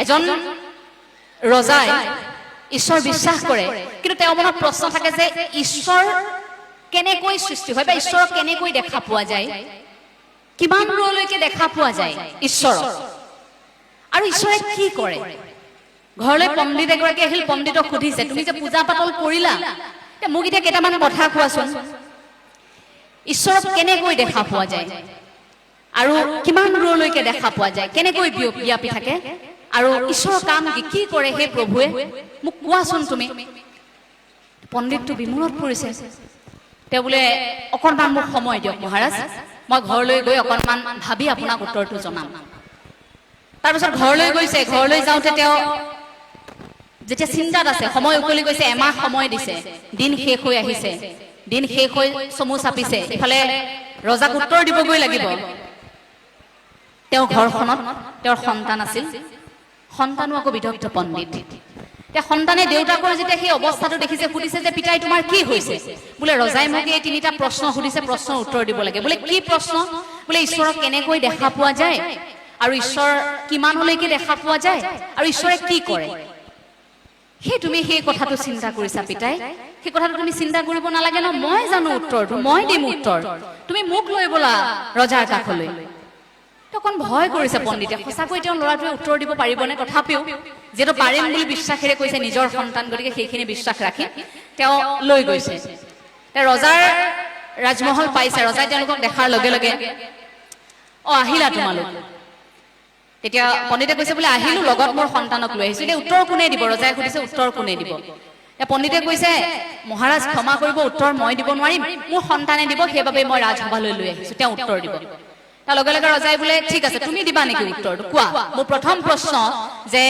এজন ৰজাই ঈশ্বৰ বিশ্বাস কৰে, কিন্তু তেওঁৰ মনত প্ৰশ্ন থাকে যে ঈশ্বৰ কেনেকৈ সৃষ্টি হয় বা ঈশ্বৰক কেনেকৈ দেখা পোৱা যায়, কিমান দূৰলৈকে দেখা পোৱা যায় ঈশ্বৰক, আৰু ঈশ্বৰে কি কৰে। ঘৰলৈ পণ্ডিত এগৰাকী আহিল, পণ্ডিতক সুধিছে তুমি যে পূজা পাতল কৰিলা, মোক এতিয়া কেইটামান কথা কোৱাচোন, ঈশ্বৰক কেনেকৈ দেখা পোৱা যায় আৰু কিমান দূৰলৈকে দেখা পোৱা যায়, কেনেকৈ বিয়পি থাকে, আৰু ঈশ্বৰৰ কাম কি কৰে সেই প্ৰভুৱে মোক কোৱাচোন তুমি। পণ্ডিতটো বিমূৰত পৰিছে। তেওঁ বোলে অকণমান মোক সময় দিয়ক মহাৰাজ, মই ঘৰলৈ গৈ অকণমান ভাবি আপোনাক উত্তৰটো জনাম। তাৰপিছত ঘৰলৈ গৈছে। ঘৰলৈ যাওঁতে তেওঁ যেতিয়া চিন্তাত আছে, সময় উকলি গৈছে, এমাহ সময় দিছে, দিন শেষ হৈ আহিছে, দিন শেষ হৈ চমু চাপিছে, ইফালে ৰজাক উত্তৰ দিবগৈ লাগিব। তেওঁ ঘৰখনত তেওঁৰ সন্তান আছিল, সন্তানো আকৌ বিদগ্ধ পণ্ডিত। এতিয়া সন্তানে দেউতাকৰ যেতিয়া সেই অৱস্থাটো দেখিছে, সুধিছে যে পিতাই তোমাৰ কি হৈছে। বোলে ৰজাই মোক এই তিনিটা প্ৰশ্ন সুধিছে, প্ৰশ্নৰ উত্তৰ দিব লাগে। বোলে কি প্ৰশ্ন? বোলে ঈশ্বৰক কেনেকৈ দেখা পোৱা যায়, আৰু ঈশ্বৰ কিমানলৈকে দেখা পোৱা যায়, আৰু ঈশ্বৰে কি কৰে। তুমি সেই কথাটো চিন্তা কৰিছা পিতাই, সেই কথাটো তুমি চিন্তা কৰিব নালাগে ন, মই জানো উত্তৰটো, মই দিম উত্তৰ, তুমি মোক লৈ বলা ৰজাৰ কাষলৈ। অকণ ভয় কৰিছে পণ্ডিতে, সঁচাকৈ তেওঁ ল'ৰাটোৱে উত্তৰ দিব পাৰিবনে। তথাপিও যিহেতু পাৰিম বুলি বিশ্বাসেৰে কৈছে, নিজৰ সন্তান, গতিকে সেইখিনি বিশ্বাস ৰাখি তেওঁ লৈ গৈছে। ৰজাৰ ৰাজমহল পাইছে। ৰজাই তেওঁলোকক দেখাৰ লগে লগে আহিলা তোমালোক। তেতিয়া পণ্ডিতে কৈছে বোলে আহিলো, লগত মোৰ সন্তানক লৈ আহিছো। এতিয়া উত্তৰ কোনে দিব? ৰজাই সুধিছে উত্তৰ কোনে দিব। পণ্ডিতে কৈছে মহাৰাজ ক্ষমা কৰিব, উত্তৰ মই দিব নোৱাৰিম, মোৰ সন্তানে দিব, সেইবাবে মই ৰাজসভালৈ লৈ আহিছো, তেওঁ উত্তৰ দিব। তাৰ লগে লগে ৰজাই বোলে ঠিক আছে, তুমি দিবা নেকি উত্তৰটো? কোৱা, মোৰ প্ৰথম প্ৰশ্ন যে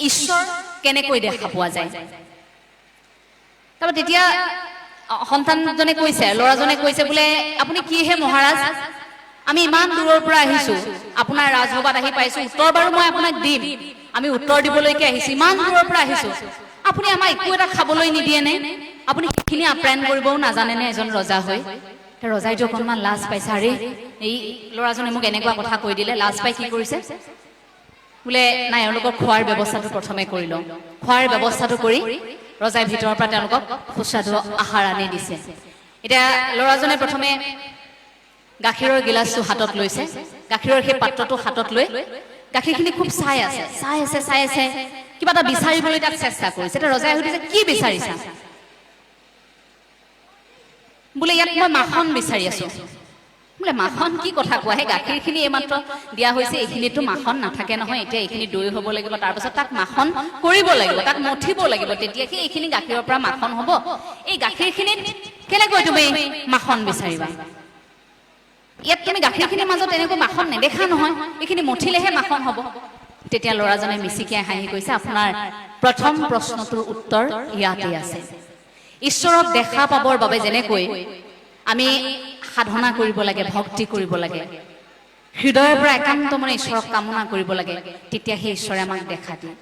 ঈশ্বৰ কেনেকৈ দেখা পোৱা যায়। তাৰপৰা তেতিয়া সন্তানজনে কৈছে, ল'ৰাজনে কৈছে বোলে আপুনি কিহে মহাৰাজ, আমি ইমান দূৰৰ পৰা আহিছো, আপোনাৰ ৰাজসভাত আহি পাইছো, উত্তৰ বাৰু মই আপোনাক দিম, আমি উত্তৰ দিবলৈকে আহিছো, ইমান দূৰৰ পৰা আহিছো, আপুনি আমাক একো এটা খাবলৈ নিদিয়ে নে? আপুনি সেইখিনি আপ্যায়ন কৰিবও নাজানে নে এজন ৰজা হৈ? ৰজাইটো অকণমান লাজ পাইছে, আৰে এই ল'ৰাজনে মোক এনেকুৱা কথা কৈ দিলে। লাজ পাই কি কৰিছে বোলে নাই, এওঁলোকক খোৱাৰ ব্যৱস্থাটো প্ৰথমে কৰি লওঁ। খোৱাৰ ব্যৱস্থাটো কৰি ৰজাই ভিতৰৰ পৰা তেওঁলোকক সুস্বাদু আহাৰ আনি দিছে। এতিয়া ল'ৰাজনে প্ৰথমে গাখীৰৰ গিলাচটো হাতত লৈছে, গাখীৰৰ সেই পাত্ৰটো হাতত লৈ গাখীৰখিনি খুব চাই আছে, কিবা এটা বিচাৰিবলৈ তাক চেষ্টা কৰিছে। এতিয়া ৰজাই সুধিছে কি বিচাৰিছা? বোলে ইয়াত মই মাখন বিচাৰি আছো। বোলে মাখন কি কথা কোৱা, সেই গাখীৰখিনি এইমাত্ৰ দিয়া হৈছে, এইখিনিতো মাখন নাথাকে নহয়, এতিয়া এইখিনি দৈ হ'ব লাগিব, তাৰপিছত তাক মাখন কৰিব লাগিব, তাক মঠিব লাগিব, তেতিয়া সেই এইখিনি গাখীৰৰ পৰা মাখন হ'ব। এই গাখীৰখিনিত কেনেকৈ তুমি মাখন বিচাৰিবা? ইয়াত তুমি গাখীৰখিনিৰ মাজত এনেকৈ মাখন নেদেখা নহয়, এইখিনি মঠিলেহে মাখন হ'ব। তেতিয়া ল'ৰাজনে মিচিকিয়াই হাঁহি কৈছে আপোনাৰ প্ৰথম প্ৰশ্নটোৰ উত্তৰ ইয়াতে আছে। ঈশ্বৰক দেখা পাবৰ বাবে যেনেকৈ আমি সাধনা কৰিব লাগে, ভক্তি কৰিব লাগে, হৃদয়ৰ পৰা একান্ত মনে ঈশ্বৰক কামনা কৰিব লাগে, তেতিয়া সেই ঈশ্বৰে আমাক দেখা দিয়ে।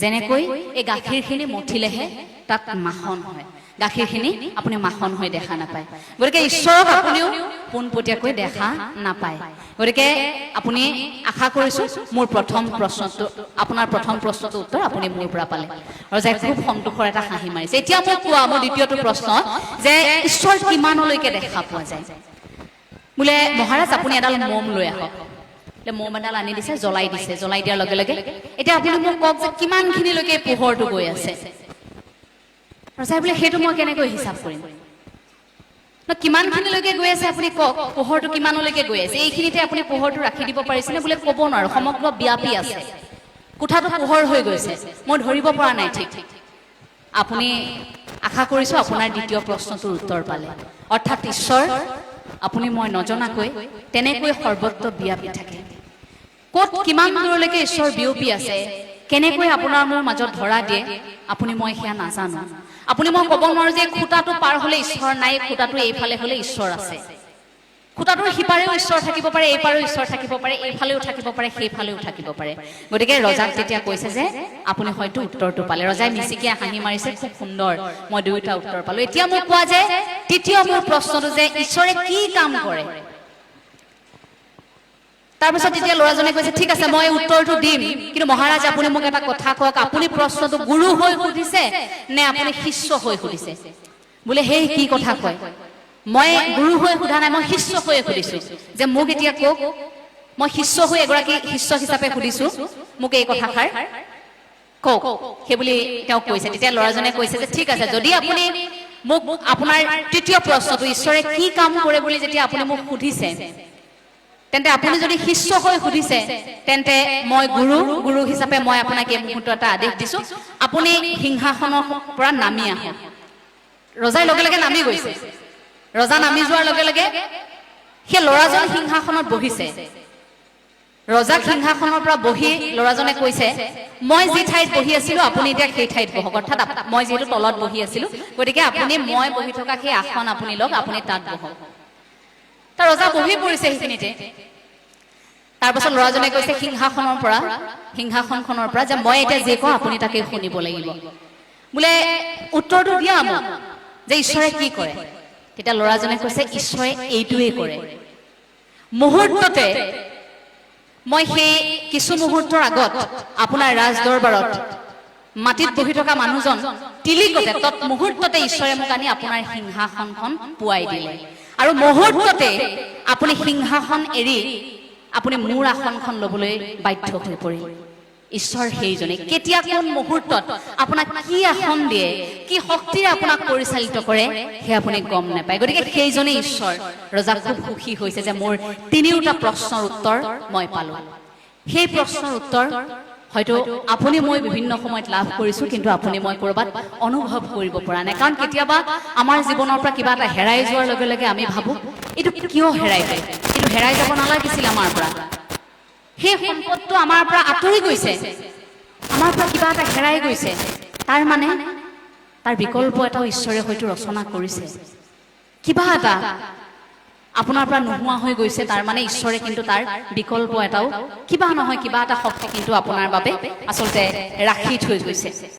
যেনেকৈ এই গাখীৰখিনি মঠিলেহে তাত মাখন হয়, গাখীৰখিনি আপুনি মাখন হৈ দেখা নাপায়। গতিকে ঈশ্বৰক আপুনিও পোনপটীয়াকৈ দেখা নাপায়। গতিকে আপুনি আশা কৰিছো মোৰ প্ৰথম প্ৰশ্নটো, আপোনাৰ প্ৰথম প্ৰশ্নটোৰ উত্তৰ আপুনি মোৰ পৰা পালে। ৰজাই খুব সন্তোষৰ এটা হাঁহি মাৰিছে। এতিয়া মোক কোৱা, মোৰ দ্বিতীয়টো প্ৰশ্ন যে ঈশ্বৰ কিমানলৈকে দেখা পোৱা যায়। বোলে মহাৰাজ আপুনি এডাল মম লৈ আহক। মম এডাল আনি দিছে, জ্বলাই দিছে, জ্বলাই দিয়াৰ লগে লগে এতিয়া আপুনি মোক কওক যে কিমানখিনিলৈকে পোহৰটো গৈ আছে। ৰজাই বোলে সেইটো মই কেনেকৈ হিচাপ কৰিম, কিমানখিনিলৈকে গৈ আছে আপুনি কওক, পোহৰটো কিমানলৈকে গৈ আছে, এইখিনিতে আপুনি পোহৰটো ৰাখি দিব পাৰিছেনে? বোলে ক'ব নোৱাৰো, সমগ্ৰ ব্যাপী আছে, কোঠাটো পোহৰ হৈ গৈছে, মই ধৰিব পৰা নাই। ঠিক আপুনি আশা কৰিছো আপোনাৰ দ্বিতীয় প্ৰশ্নটোৰ উত্তৰ পালে। অৰ্থাৎ ঈশ্বৰ আপুনি মই নজনাকৈ তেনেকৈ সৰ্বত্ৰ ব্যাপী থাকে। ক'ত কিমান দূৰলৈকে ঈশ্বৰ বিয়পি আছে, কেনেকৈ আপোনাৰ মোৰ মাজত ধৰা দিয়ে, আপুনি মই সেয়া নাজানো। আপুনি মই ক'ব নোৱাৰো যে খুঁটাটো পাৰ হলে ঈশ্বৰ নাই, খুঁটাটো এইফালে হলে ঈশ্বৰ আছে। খুঁটাটোৰ সিপাৰেও ঈশ্বৰ থাকিব পাৰে, এইপাৰেও ঈশ্বৰ থাকিব পাৰে, এইফালেও থাকিব পাৰে, সেইফালেও থাকিব পাৰে। গতিকে ৰজাক তেতিয়া কৈছে যে আপুনি হয়তো উত্তৰটো পালে। ৰজাই মিচিকিয়াই হাঁহি মাৰিছে, খুব সুন্দৰ, মই দুয়োটা উত্তৰ পালো। এতিয়া মোক কোৱা যে তৃতীয় মোৰ প্ৰশ্নটো যে ঈশ্বৰে কি কাম কৰে। তাৰপিছত তেতিয়া ল'ৰাজনে কৈছে ঠিক আছে মই উত্তৰটো দিম, কিন্তু মহাৰাজ আপুনি মোক এটা কথা কওক, আপুনি প্ৰশ্নটো গুৰু হৈ সুধিছে নে আপুনি শিষ্য হৈ সুধিছে? বোলে সেই কি কথা কয়, মই গুৰু হৈ সোধা নাই, মই শিষ্য হৈ সুধিছো, যে মোক এতিয়া কওক, মই শিষ্য হৈ এগৰাকী শিষ্য হিচাপে সুধিছো, মোক এই কথাষাৰ কওক, সেইবুলি তেওঁ কৈছে। তেতিয়া ল'ৰাজনে কৈছে যে ঠিক আছে, যদি আপুনি মোক আপোনাৰ তৃতীয় প্ৰশ্নটো ঈশ্বৰে কি কাম কৰে বুলি যেতিয়া আপুনি মোক সুধিছে, তেন্তে আপুনি যদি শিষ্য হৈ সুধিছে, তেন্তে মই গুৰু হিচাপে মই আপোনাক এই মুহূৰ্তত এটা আদেশ দিছো, আপুনি সিংহাসনৰ পৰা নামি আহক। ৰজাই লগে লগে নামি গৈছে। ৰজা নামি যোৱাৰ লগে লগে সেই ল'ৰাজন সিংহাসনত বহিছে। ৰজাক সিংহাসনৰ পৰা বহি ল'ৰাজনে কৈছে, মই যি ঠাইত বহি আছিলো আপুনি এতিয়া সেই ঠাইত বহক, অৰ্থাৎ মই যিহেতু তলত বহি আছিলো, গতিকে আপুনি মই বহি থকা সেই আসন আপুনি লওক, আপুনি তাত বহক। তাৰ ৰজা বহি পৰিছে সেইখিনিতে। তাৰপাছত ল'ৰাজনে কৈছে সিংহাসনখনৰ পৰা যে মই এতিয়া যি কওঁ আপুনি তাকে শুনিব লাগিব, বোলে উত্তৰটো দিয়া মোক যে ঈশ্বৰে কি কৰে। তেতিয়া ল'ৰাজনে কৈছে ঈশ্বৰে এইটোৱেই কৰে, মুহূৰ্ততে মই সেই কিছু মুহূৰ্তৰ আগত আপোনাৰ ৰাজ দৰবাৰত মাটিত বহি থকা মানুহজন তিলিকতে মুহূৰ্ততে ঈশ্বৰে মোক আনি আপোনাৰ সিংহাসনখন পোৱাই দিলে, আৰু মুহূৰ্ততে আপুনি সিংহাসন এৰি আপুনি মোৰ আসনখন ল'বলৈ বাধ্য হৈ পৰিল। ঈশ্বৰ সেইজনে কেতিয়া কোন মুহূৰ্তত আপোনাক কি আসন দিয়ে, কি শক্তিৰে আপোনাক পৰিচালিত কৰে সেই আপুনি গম নাপায়। গতিকে সেইজনে ঈশ্বৰ। ৰজা খুব সুখী হৈছে যে মোৰ তিনিওটা প্ৰশ্নৰ উত্তৰ মই পালো। সেই প্ৰশ্নৰ উত্তৰ হয়তো আপুনি মই বিভিন্ন সময়ত লাভ কৰিছো, কিন্তু আপুনি মই ক'ৰবাত অনুভৱ কৰিব পৰা নাই। কাৰণ কেতিয়াবা আমাৰ জীৱনৰ পৰা কিবা এটা হেৰাই যোৱাৰ লগে লগে আমি ভাবো এইটো কিয় হেৰাই যায়, এইটো হেৰাই যাব নালাগিছিল আমাৰ পৰা, সেই সম্পদটো আমাৰ পৰা আঁতৰি গৈছে, আমাৰ পৰা কিবা এটা হেৰাই গৈছে, তাৰ মানে তাৰ বিকল্প এটাও ঈশ্বৰে হয়তো ৰচনা কৰিছে। কিবা এটা আপোনাৰ পৰা নোহোৱা হৈ গৈছে, তাৰ মানে ঈশ্বৰে কিন্তু তাৰ বিকল্প এটাও কিবা নহয় কিবা এটা শক্তি কিন্তু আপোনাৰ বাবে আচলতে ৰাখি থৈ গৈছে।